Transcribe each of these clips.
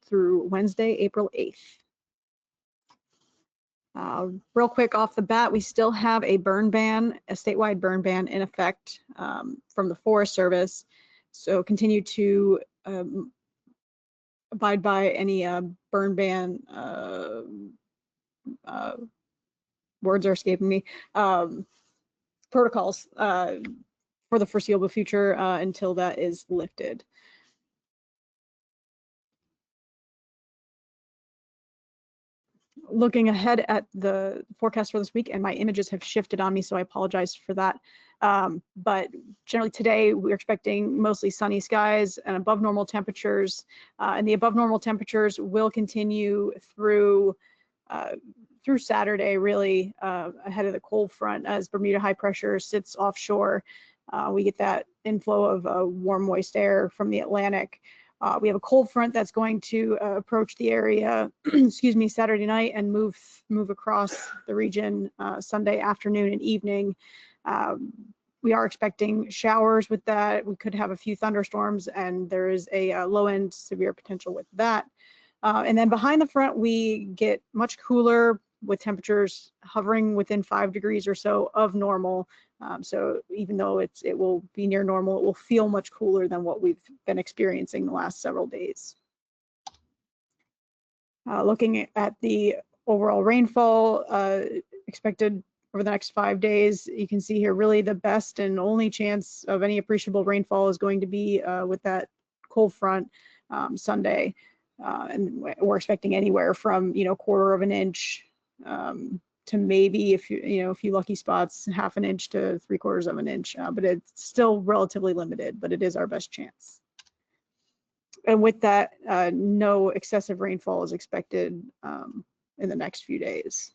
through Wednesday, April 8th. Real quick off the bat, we still have a burn ban, a statewide burn ban in effect from the Forest Service. So continue to abide by any burn ban, words are escaping me, protocols for the foreseeable future until that is lifted. Looking ahead at the forecast for this week, and my images have shifted on me, so I apologize for that. But generally today, we're expecting mostly sunny skies and above normal temperatures. And the above normal temperatures will continue through Saturday, really, ahead of the cold front as Bermuda high pressure sits offshore. We get that inflow of warm, moist air from the Atlantic. We have a cold front that's going to approach the area, excuse me, Saturday night and move across the region Sunday afternoon and evening. We are expecting showers with that. We could have a few thunderstorms, and there is a low end severe potential with that. And then behind the front, we get much cooler with temperatures hovering within 5 degrees or so of normal. So even though it will be near normal, it will feel much cooler than what we've been experiencing the last several days. Looking at the overall rainfall expected over the next 5 days, you can see here really the best and only chance of any appreciable rainfall is going to be with that cold front Sunday. And we're expecting anywhere from 1/4 of an inch to maybe a few lucky spots, 1/2 an inch to 3/4 of an inch, but it's still relatively limited, but it is our best chance. And with that, no excessive rainfall is expected in the next few days.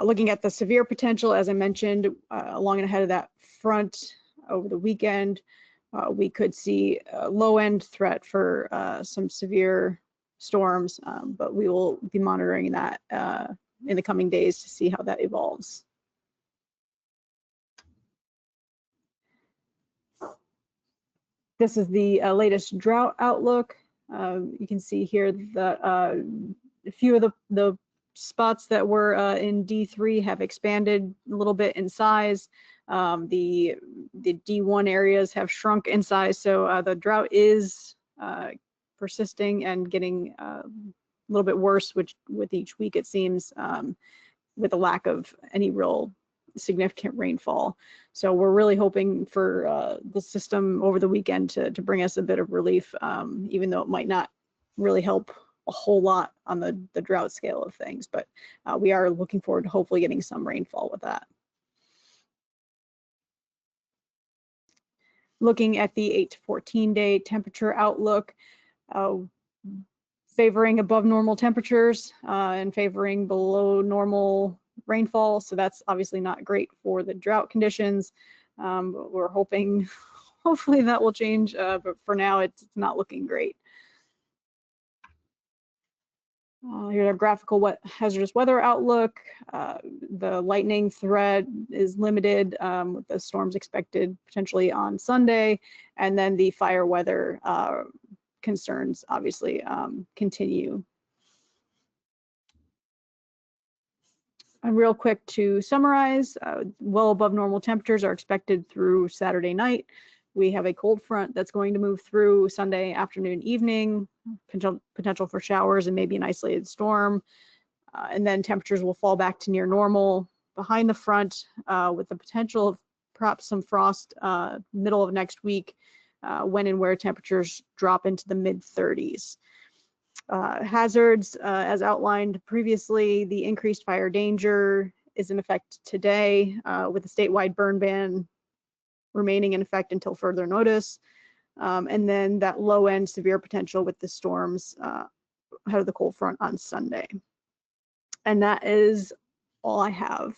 Looking at the severe potential, as I mentioned, along and ahead of that front over the weekend, we could see a low end threat for some severe storms, but we will be monitoring that in the coming days to see how that evolves. This is the latest drought outlook. You can see here that a few of the spots that were in D3 have expanded a little bit in size. The D1 areas have shrunk in size, so the drought is persisting and getting a little bit worse, which with each week it seems, with a lack of any real significant rainfall. So we're really hoping for the system over the weekend to bring us a bit of relief, even though it might not really help a whole lot on the drought scale of things, but we are looking forward to hopefully getting some rainfall with that. Looking at the 8 to 14 day temperature outlook, favoring above normal temperatures and favoring below normal rainfall. So that's obviously not great for the drought conditions. But we're hoping, hopefully that will change, but for now it's not looking great. Here's our graphical hazardous weather outlook. The lightning threat is limited with the storms expected potentially on Sunday, and then the fire weather concerns obviously continue. And real quick to summarize, well above normal temperatures are expected through Saturday night. We have a cold front that's going to move through Sunday afternoon, evening, potential for showers and maybe an isolated storm. And then temperatures will fall back to near normal behind the front with the potential of perhaps some frost middle of next week when and where temperatures drop into the mid-30s. Hazards, as outlined previously, the increased fire danger is in effect today with a statewide burn ban remaining in effect until further notice. And then that low end severe potential with the storms ahead of the cold front on Sunday. And that is all I have.